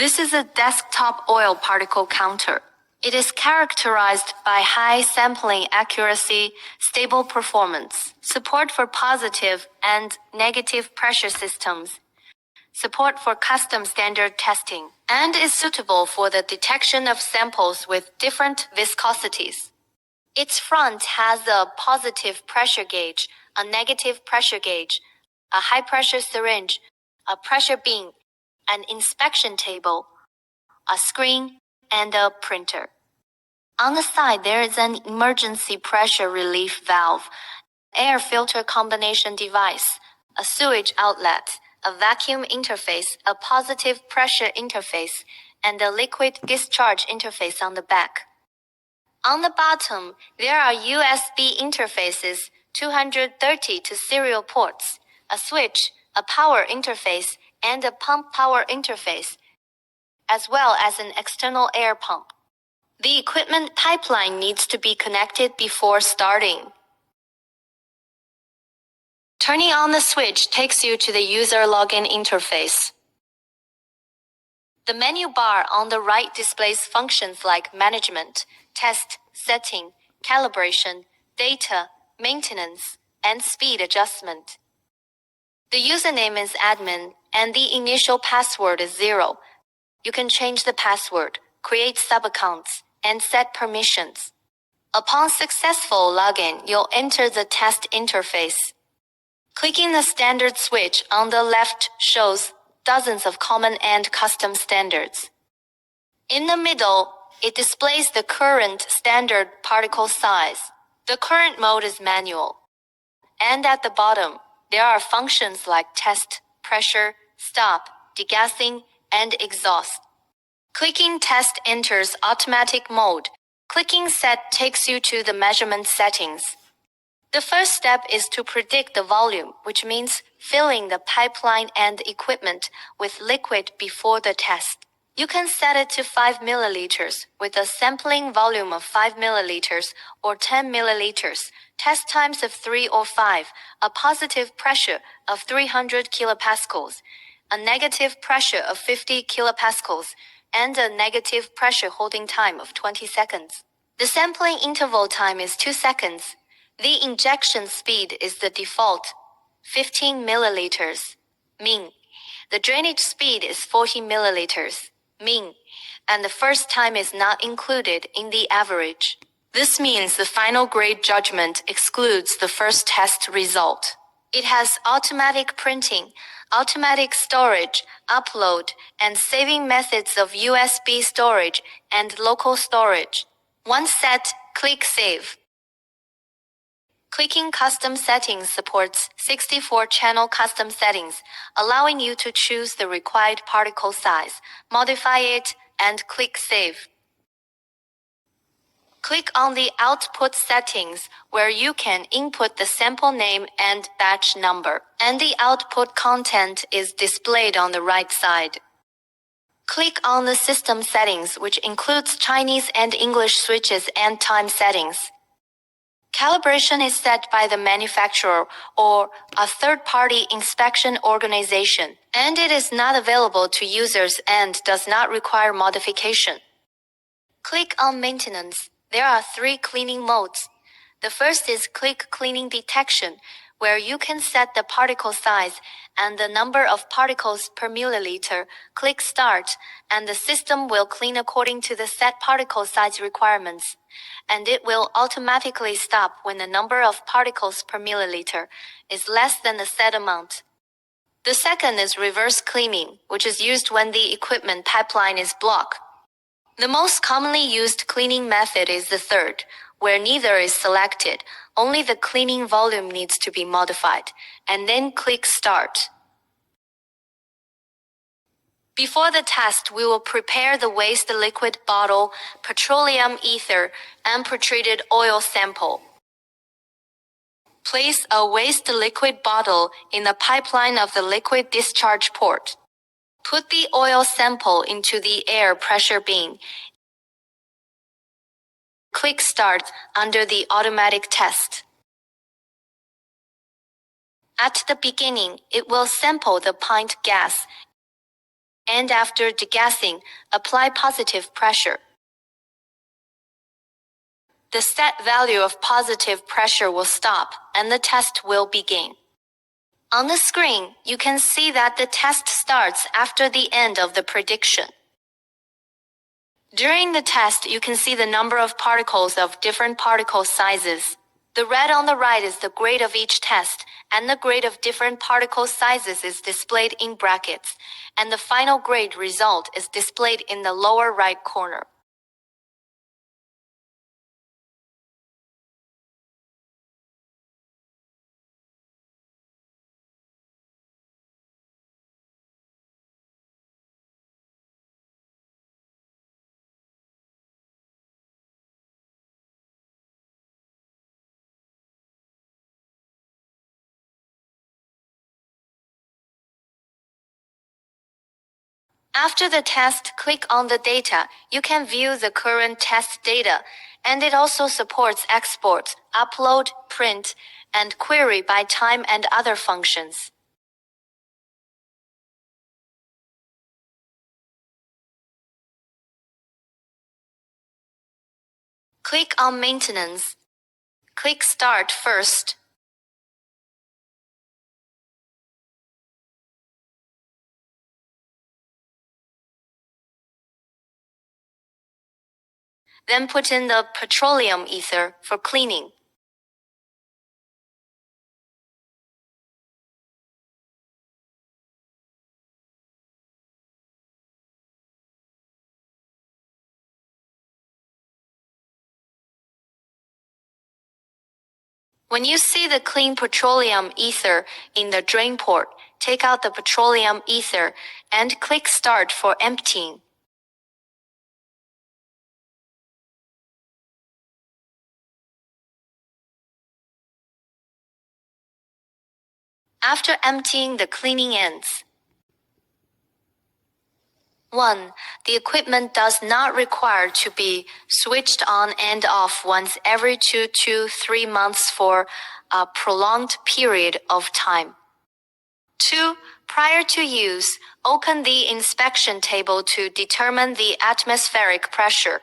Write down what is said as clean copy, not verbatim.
This is a desktop oil particle counter. It is characterized by high sampling accuracy, stable performance, support for positive and negative pressure systems, support for custom standard testing, and is suitable for the detection of samples with different viscosities. Its front has a positive pressure gauge, a negative pressure gauge, a high-pressure syringe, a pressure beam, an inspection table, a screen, and a printer. On the side, there is an emergency pressure relief valve, air filter combination device, a sewage outlet, a vacuum interface, a positive pressure interface, and a liquid discharge interface on the back. On the bottom, there are USB interfaces, 230 to serial ports, a switch, a power interface, and a pump power interface, as well as an external air pump. The equipment pipeline needs to be connected before starting. Turning on the switch takes you to the user login interface. The menu bar on the right displays functions like management, test, setting, calibration, data, maintenance, and speed adjustment. The username is admin, and the initial password is 0. You can change the password, create sub-accounts, and set permissions. Upon successful login, you'll enter the test interface. Clicking the standard switch on the left shows dozens of common and custom standards. In the middle, it displays the current standard particle size. The current mode is manual. And at the bottom, there are functions like test, pressure, stop, degassing, and exhaust. Clicking test enters automatic mode. Clicking set takes you to the measurement settings. The first step is to predict the volume, which means filling the pipeline and equipment with liquid before the test. You can set it to 5 milliliters with a sampling volume of 5 milliliters or 10 milliliters, test times of 3 or 5, a positive pressure of 300 kilopascals, a negative pressure of 50 kilopascals, and a negative pressure holding time of 20 seconds. The sampling interval time is 2 seconds. The injection speed is the default, 15 milliliters, mean. The drainage speed is 40 milliliters, mean, and the first time is not included in the average. This means the final grade judgment excludes the first test result. It has automatic printing, automatic storage, upload, and saving methods of USB storage and local storage. Once set, click Save. Clicking Custom Settings supports 64-channel custom settings, allowing you to choose the required particle size, modify it, and click Save. Click on the Output Settings, where you can input the sample name and batch number, and the output content is displayed on the right side. Click on the System Settings, which includes Chinese and English switches and time settings. Calibration is set by the manufacturer or a third-party inspection organization, and it is not available to users and does not require modification. Click on Maintenance. There are 3 cleaning modes. The first is Quick Cleaning Detection, where you can set the particle size and the number of particles per milliliter. Click Start, and the system will clean according to the set particle size requirements, and it will automatically stop when the number of particles per milliliter is less than the set amount. The second is Reverse Cleaning, which is used when the equipment pipeline is blocked. The most commonly used cleaning method is the third, where neither is selected, only the cleaning volume needs to be modified, and then click Start. Before the test, we will prepare the waste liquid bottle, petroleum ether, and pretreated oil sample. Place a waste liquid bottle in the pipeline of the liquid discharge port. Put the oil sample into the air pressure beam. Click Start under the automatic test. At the beginning, it will sample the pint gas and after degassing, apply positive pressure. The set value of positive pressure will stop, and the test will begin. On the screen, you can see that the test starts after the end of the prediction. During the test, you can see the number of particles of different particle sizes. The red on the right is the grade of each test, and the grade of different particle sizes is displayed in brackets, and the final grade result is displayed in the lower right corner. After the test, click on the data. You can view the current test data, and it also supports export, upload, print, and query by time and other functions. Click on Maintenance. Click Start first. Then put in the petroleum ether for cleaning. When you see the clean petroleum ether in the drain port, take out the petroleum ether and click Start for emptying. After emptying, the cleaning ends. 1. The equipment does not require to be switched on and off once every 2 to 3 months for a prolonged period of time. 2. Prior to use, open the inspection table to determine the atmospheric pressure.